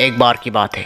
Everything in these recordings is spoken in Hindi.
एक बार की बात है,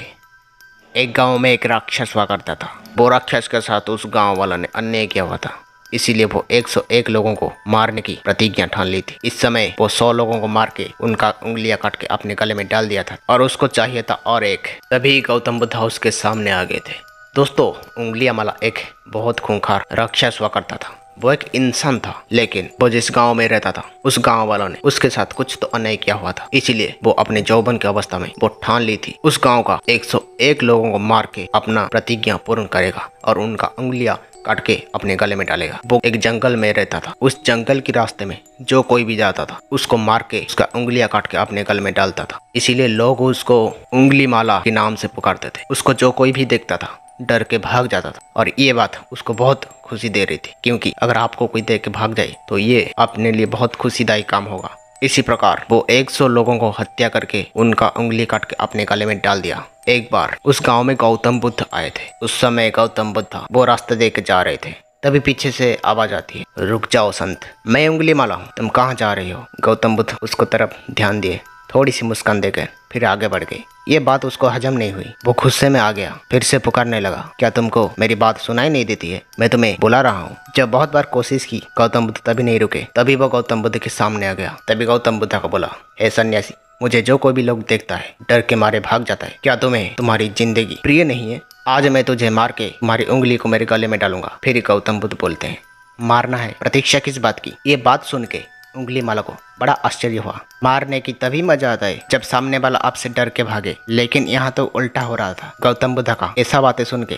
एक गांव में एक राक्षस हुआ करता था। वो राक्षस के साथ उस गांव वाला ने अन्याय किया हुआ था, इसीलिए वो 101 लोगों को मारने की प्रतिज्ञा ठान ली थी। इस समय वो 100 लोगों को मार के उनका उंगलियां काट के अपने गले में डाल दिया था और उसको चाहिए था और एक। तभी गौतम बुद्ध उसके सामने आ गए थे। दोस्तों, उंगलियां माला एक बहुत खूंखार राक्षस हुआ करता था। वो एक इंसान था, लेकिन वो जिस गांव में रहता था उस गांव वालों ने उसके साथ कुछ तो अन्याय किया हुआ था। इसीलिए वो अपने यौवन की अवस्था में वो ठान ली थी उस गांव का 101 लोगों को मार के अपना प्रतिज्ञा पूर्ण करेगा और उनका उंगलियां काट के अपने गले में डालेगा। वो एक जंगल में रहता था। उस जंगल के रास्ते में जो कोई भी जाता था उसको मार के उसका उंगलियां काट के अपने गले में डालता था। इसीलिए लोग उसको उंगली माला के नाम से पुकारते थे। उसको जो कोई भी देखता था डर के भाग जाता था और ये बात उसको बहुत खुशी दे रही थी, क्योंकि अगर आपको कोई देख के भाग जाए तो ये अपने लिए बहुत खुशीदायक काम होगा। इसी प्रकार वो 100 लोगों को हत्या करके उनका उंगली काट के अपने गले में डाल दिया। एक बार उस गांव में गौतम बुद्ध आए थे। उस समय गौतम बुद्ध वो रास्ते देख के जा रहे थे। तभी पीछे से आवाज आती है, रुक जाओ संत, मैं उंगली माला हूँ, तुम कहाँ जा रही हो। गौतम बुद्ध उसको तरफ ध्यान दिए, थोड़ी सी मुस्कान देकर फिर आगे बढ़ गए। ये बात उसको हजम नहीं हुई। वो गुस्से में आ गया, फिर से पुकारने लगा, क्या तुमको मेरी बात सुनाई नहीं देती है? मैं तुम्हें बुला रहा हूँ। जब बहुत बार कोशिश की गौतम बुद्ध तभी नहीं रुके। तभी वो गौतम बुद्ध के सामने आ गया। तभी गौतम बुद्ध को बोला, हे सन्यासी, मुझे जो कोई भी लोग देखता है डर के मारे भाग जाता है। क्या तुम्हें तुम्हारी जिंदगी प्रिय नहीं है? आज मैं तुझे मार के तुम्हारी उंगली को मेरे गले में डालूंगा। फिर गौतम बुद्ध बोलते हैं, मारना है? प्रतीक्षा किस बात की? ये बात सुन के उंगली माला को बड़ा आश्चर्य हुआ। मारने की तभी मजा आता है जब सामने वाला आपसे डर के भागे, लेकिन यहाँ तो उल्टा हो रहा था। गौतम बुद्ध का ऐसा बातें सुन के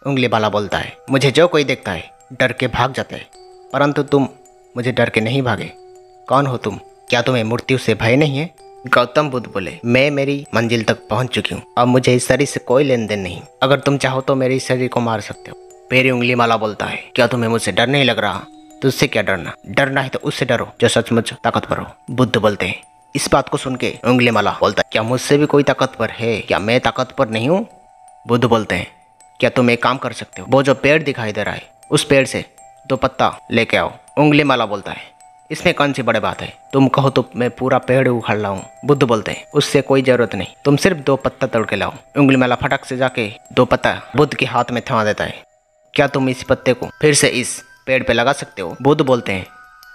उंगली माला बोलता है, मुझे जो कोई देखता है डर के भाग जाता है, परंतु तुम मुझे डर के नहीं भागे। कौन हो तुम? क्या तुम्हें मृत्यु से भय नहीं है? गौतम बुद्ध बोले, मैं मेरी मंजिल तक पहुंच चुकी हूँ, अब मुझे इस शरीर से कोई लेन देन नहीं। अगर तुम चाहो तो मेरे इस शरीर को मार सकते हो। फिर उंगली माला बोलता है, क्या तुम्हें मुझसे डर नहीं लग रहा? तुझसे क्या डरना? डरना है तो उससे डरो जो सचमुच ताकतवर हो। बुद्ध बोलते हैं। इस बात को सुन के उंगली माला बोलता है, क्या मुझसे भी कोई ताकतवर है? क्या मैं ताकतवर नहीं हूँ? बुद्ध बोलते हैं, क्या तुम एक काम कर सकते हो? वो जो पेड़ दिखाई दे रहा है उस पेड़ से 2 पत्ता लेके आओ। उंगली माला बोलता है, इसमें कौन सी बड़ी बात है? तुम कहो तो मैं पूरा पेड़ उखाड़ लाऊं। बुद्ध बोलते हैं, उससे कोई जरूरत नहीं, तुम सिर्फ 2 पत्ता तोड़ के लाओ। उंगली माला फटक से जाके 2 पत्ता बुद्ध के हाथ में थमा देता है। क्या तुम इस पत्ते को फिर से इस पेड़ पे लगा सकते हो? बुद्ध बोलते हैं।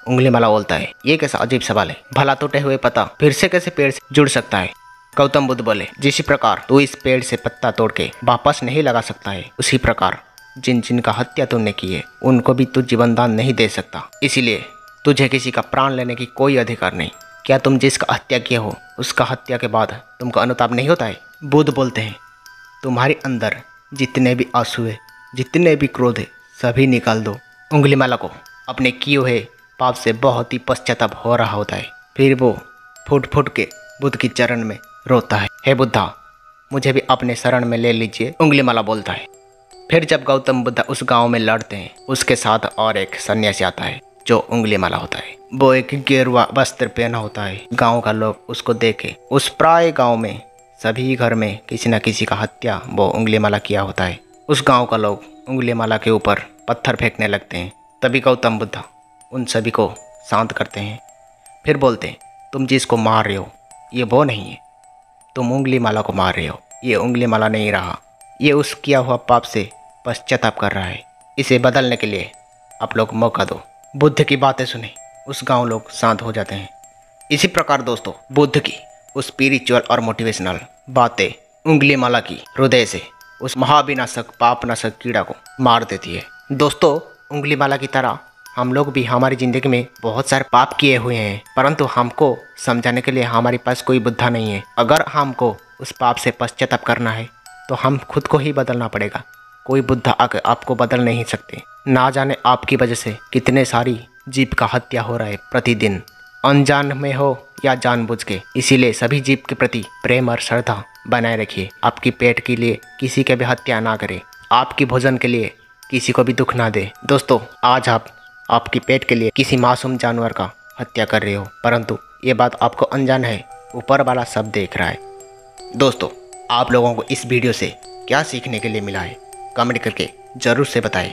उंगली माला बोलता है, ये कैसा अजीब सवाल है, भला टूटे हुए पत्ता फिर से कैसे पेड़ से जुड़ सकता है? गौतम बुद्ध बोले, जिस प्रकार तू इस पेड़ से पत्ता तोड़ के वापस नहीं लगा सकता है, उसी प्रकार जिन जिन का हत्या तूने की है उनको भी तू जीवन दान नहीं दे सकता। इसीलिए तुझे किसी का प्राण लेने की कोई अधिकार नहीं। क्या तुम जिसका हत्या किया हो उसका हत्या के बाद तुमको अनुताप नहीं होता है? बुद्ध बोलते हैं, तुम्हारे अंदर जितने भी आंसू है, जितने भी क्रोध है, सभी निकाल दो। उंगली माला को अपने किए हुए पाप से बहुत ही पश्चाताप हो रहा होता है। फिर वो फुट फुट के बुद्ध की चरण में रोता है, हे बुद्धा, मुझे भी अपने शरण में ले लीजिए। उंगली माला बोलता है। फिर जब गौतम बुद्ध उस गांव में लड़ते हैं, उसके साथ और एक सन्यासी आता है जो उंगली माला होता है। वो एक गेरुआ वस्त्र पहना होता है। गाँव का लोग उसको देखे उस प्राय गाँव में सभी घर में किसी न किसी का हत्या वो उंगली माला किया होता है। उस गाँव का लोग उंगली माला के ऊपर पत्थर फेंकने लगते हैं। तभी गौतम बुद्ध उन सभी को शांत करते हैं। फिर बोलते हैं, तुम जिसको मार रहे हो ये वो नहीं है, तुम उंगली माला को मार रहे हो। ये उंगली माला नहीं रहा, ये उस किया हुआ पाप से पश्चाताप कर रहा है। इसे बदलने के लिए आप लोग मौका दो। बुद्ध की बातें सुने उस गाँव लोग शांत हो जाते हैं। इसी प्रकार दोस्तों, बुद्ध की उस स्पिरिचुअल और मोटिवेशनल बातें उंगली माला की हृदय से उस महाविनाशक पापनाशक कीड़ा को मार देती है। दोस्तों, उंगली माला की तरह हम लोग भी हमारी ज़िंदगी में बहुत सारे पाप किए हुए हैं, परंतु हमको समझाने के लिए हमारे पास कोई बुद्धा नहीं है। अगर हमको उस पाप से पश्चाताप करना है तो हम खुद को ही बदलना पड़ेगा। कोई बुद्धा आकर आपको बदल नहीं सकते। ना जाने आपकी वजह से कितने सारी जीव का हत्या हो रहा है प्रतिदिन, अनजान में हो या जानबूझ के। इसीलिए सभी जीव के प्रति प्रेम और श्रद्धा बनाए रखिए। आपकी पेट के लिए किसी के भी हत्या ना करें, आपकी भोजन के लिए किसी को भी दुख ना दे। दोस्तों, आज आप आपकी पेट के लिए किसी मासूम जानवर का हत्या कर रहे हो, परंतु ये बात आपको अनजान है, ऊपर वाला सब देख रहा है। दोस्तों, आप लोगों को इस वीडियो से क्या सीखने के लिए मिला है, कमेंट करके ज़रूर से बताएं।